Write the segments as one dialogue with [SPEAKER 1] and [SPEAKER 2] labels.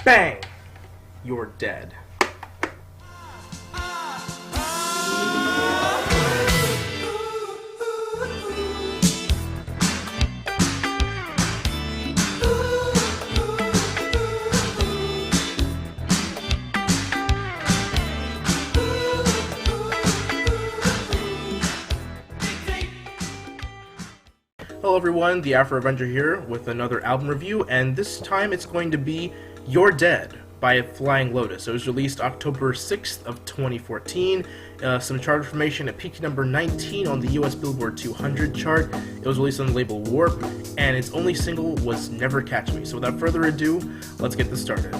[SPEAKER 1] Bang! You're dead. Hello everyone, the Afro Avenger here with another album review, and this time it's going to be You're Dead by Flying Lotus. It was released October 6th of 2014. Some chart information, it peaked number 19 on the US Billboard 200 chart. It was released on the label Warp, and its only single was Never Catch Me. So without further ado, let's get this started.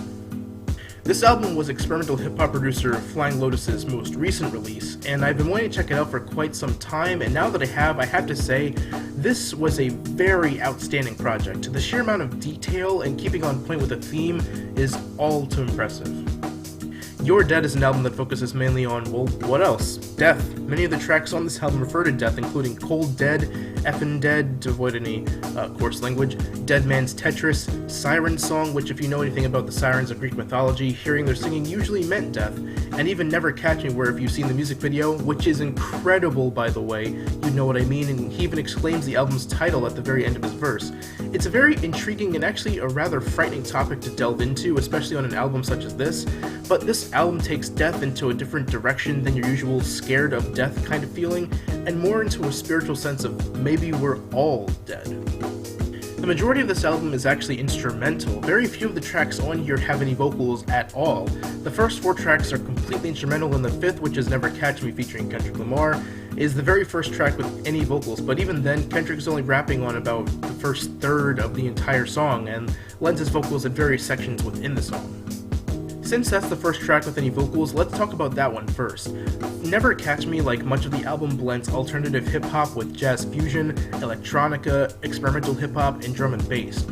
[SPEAKER 1] This album was experimental hip-hop producer Flying Lotus's most recent release, and I've been wanting to check it out for quite some time, and now that I have to say, this was a very outstanding project. The sheer amount of detail and keeping on point with the theme is all too impressive. You're Dead is an album that focuses mainly on, well, what else? Death. Many of the tracks on this album refer to death, including Cold Dead, Effin' Dead, to avoid any coarse language, Dead Man's Tetris, Siren Song, which if you know anything about the sirens of Greek mythology, hearing their singing usually meant death, and even Never Catch Me, where if you've seen the music video, which is incredible by the way, you know what I mean, and he even exclaims the album's title at the very end of his verse. It's a very intriguing and actually a rather frightening topic to delve into, especially on an album such as this, but this album takes death into a different direction than your usual scared of death kind of feeling, and more into a spiritual sense of maybe we're all dead. The majority of this album is actually instrumental. Very few of the tracks on here have any vocals at all. The first 4 tracks are completely instrumental, and the 5th, which is Never Catch Me featuring Kendrick Lamar, is the very first track with any vocals, but even then, Kendrick's only rapping on about the first third of the entire song, and lends his vocals at various sections within the song. Since that's the first track with any vocals, let's talk about that one first. Never Catch Me, like much of the album, blends alternative hip-hop with jazz fusion, electronica, experimental hip-hop, and drum and bass.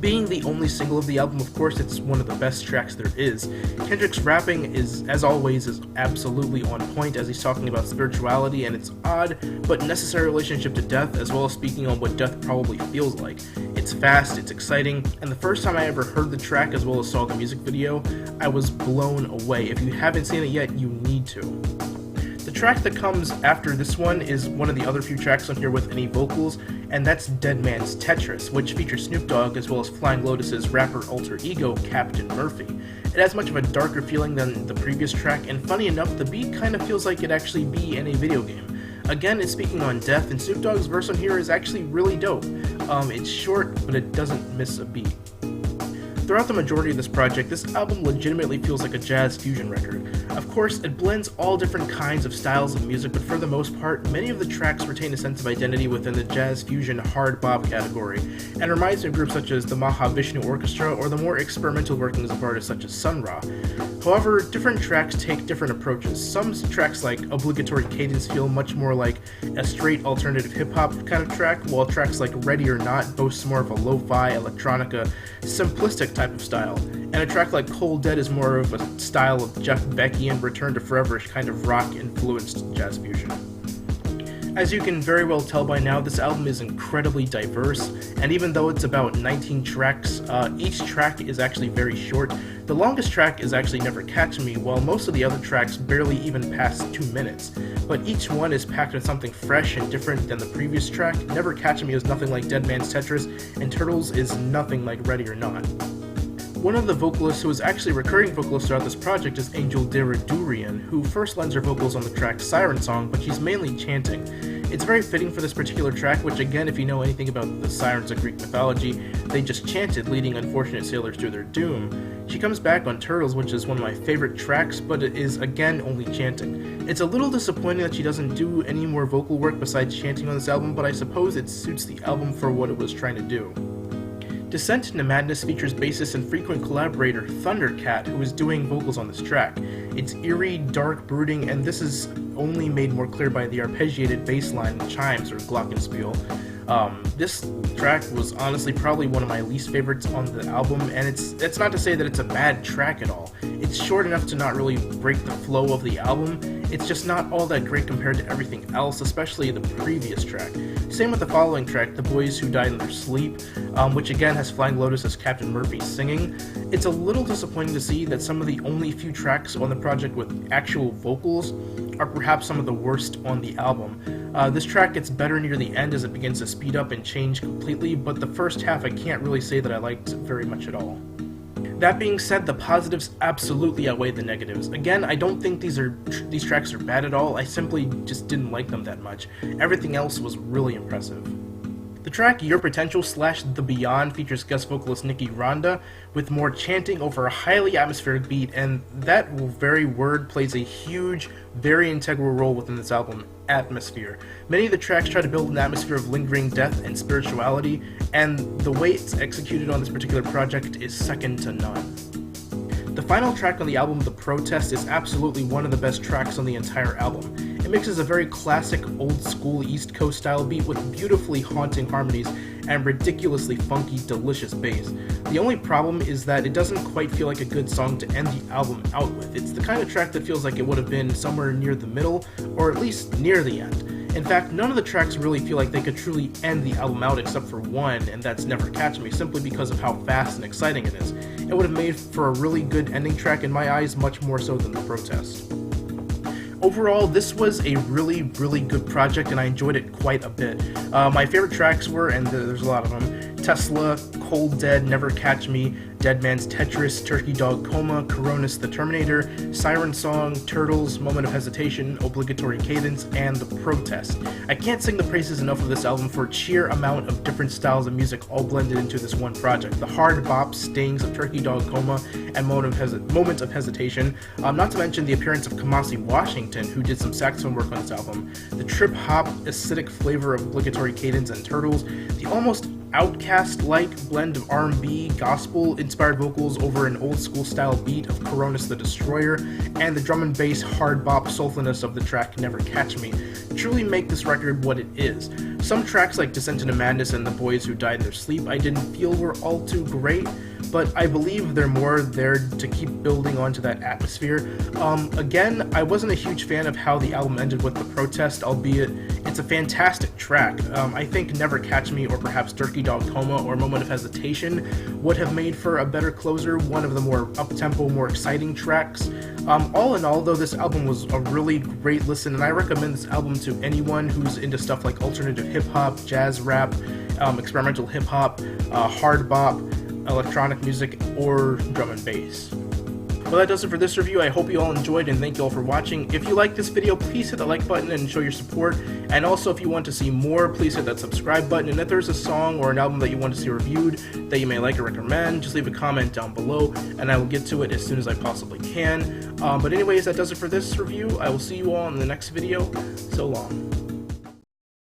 [SPEAKER 1] Being the only single of the album, of course, it's one of the best tracks there is. Kendrick's rapping is, as always, is absolutely on point as he's talking about spirituality and its odd but necessary relationship to death, as well as speaking on what death probably feels like. It's fast, it's exciting, and the first time I ever heard the track as well as saw the music video, I was blown away. If you haven't seen it yet, you need to. The track that comes after this one is one of the other few tracks on here with any vocals, and that's Dead Man's Tetris, which features Snoop Dogg as well as Flying Lotus's rapper alter ego, Captain Murphy. It has much of a darker feeling than the previous track, and funny enough, the beat kind of feels like it'd actually be in a video game. Again, it's speaking on death, and Snoop Dogg's verse on here is actually really dope. It's short, but it doesn't miss a beat. Throughout the majority of this project, this album legitimately feels like a jazz fusion record. Of course, it blends all different kinds of styles of music, but for the most part, many of the tracks retain a sense of identity within the jazz fusion hard bop category, and reminds me of groups such as the Mahavishnu Orchestra or the more experimental workings of artists such as Sun Ra. However, different tracks take different approaches. Some tracks like Obligatory Cadence feel much more like a straight alternative hip-hop kind of track, while tracks like Ready or Not boasts more of a lo-fi, electronica, simplistic type of style, and a track like Cold Dead is more of a style of Jeff Becky and Return to Foreverish kind of rock-influenced jazz fusion. As you can very well tell by now, this album is incredibly diverse, and even though it's about 19 tracks, each track is actually very short. The longest track is actually Never Catch Me, while most of the other tracks barely even pass 2 minutes. But each one is packed with something fresh and different than the previous track. Never Catch Me is nothing like Dead Man's Tetris, and Turtles is nothing like Ready or Not. One of the vocalists who is actually a recurring vocalist throughout this project is Angel Deradurian, who first lends her vocals on the track Siren Song, but she's mainly chanting. It's very fitting for this particular track, which again, if you know anything about the sirens of Greek mythology, they just chanted, leading unfortunate sailors to their doom. She comes back on Turtles, which is one of my favorite tracks, but it is again only chanting. It's a little disappointing that she doesn't do any more vocal work besides chanting on this album, but I suppose it suits the album for what it was trying to do. Descent into Madness features bassist and frequent collaborator Thundercat, who is doing vocals on this track. It's eerie, dark, brooding, and this is only made more clear by the arpeggiated bass line chimes or glockenspiel. This track was honestly probably one of my least favorites on the album, and it's not to say that it's a bad track at all. It's short enough to not really break the flow of the album. It's just not all that great compared to everything else, especially the previous track. Same with the following track, The Boys Who Died in Their Sleep, which again has Flying Lotus as Captain Murphy singing. It's a little disappointing to see that some of the only few tracks on the project with actual vocals are perhaps some of the worst on the album. This track gets better near the end as it begins to speed up and change completely, but the first half I can't really say that I liked very much at all. That being said, the positives absolutely outweigh the negatives. Again, I don't think these tracks are bad at all, I simply just didn't like them that much. Everything else was really impressive. The track Your Potential / The Beyond features guest vocalist Nikki Rhonda with more chanting over a highly atmospheric beat, and that very word plays a huge, very integral role within this album, atmosphere. Many of the tracks try to build an atmosphere of lingering death and spirituality, and the way it's executed on this particular project is second to none. The final track on the album, The Protest, is absolutely one of the best tracks on the entire album. It mixes a very classic, old-school East Coast style beat with beautifully haunting harmonies and ridiculously funky, delicious bass. The only problem is that it doesn't quite feel like a good song to end the album out with. It's the kind of track that feels like it would have been somewhere near the middle, or at least near the end. In fact, none of the tracks really feel like they could truly end the album out except for one, and that's Never Catch Me, simply because of how fast and exciting it is. It would have made for a really good ending track in my eyes, much more so than The Protest. Overall, this was a really good project, and I enjoyed it quite a bit. My favorite tracks were, and there's a lot of them, Tesla, Cold Dead, Never Catch Me, Dead Man's Tetris, Turkey Dog Coma, Coronis the Terminator, Siren Song, Turtles, Moment of Hesitation, Obligatory Cadence, and The Protest. I can't sing the praises enough of this album for its sheer amount of different styles of music all blended into this one project. The hard bop stings of Turkey Dog Coma and Moment of Hesitation, not to mention the appearance of Kamasi Washington, who did some saxophone work on this album, the trip-hop acidic flavor of Obligatory Cadence and Turtles, the almost Outkast-like blend of R&B, gospel-inspired vocals over an old-school style beat of Coronis the Destroyer, and the drum and bass hard bop soulfulness of the track Never Catch Me truly make this record what it is. Some tracks like Dissension and Madness and The Boys Who Died in Their Sleep I didn't feel were all too great, but I believe they're more there to keep building onto that atmosphere. Again, I wasn't a huge fan of how the album ended with The Protest, albeit it's a fantastic track. I think Never Catch Me or perhaps Turkey Dog Coma or Moment of Hesitation would have made for a better closer, one of the more up-tempo, more exciting tracks. All in all, though, this album was a really great listen, and I recommend this album to anyone who's into stuff like alternative hip-hop, jazz rap, experimental hip-hop, hard bop, electronic music, or drum and bass. Well, that does it for this review. I hope you all enjoyed, and thank you all for watching. If you like this video, please hit the like button and show your support. And also, if you want to see more, please hit that subscribe button. And if there's a song or an album that you want to see reviewed that you may like or recommend, just leave a comment down below, and I will get to it as soon as I possibly can. But anyways, that does it for this review. I will see you all in the next video. So long.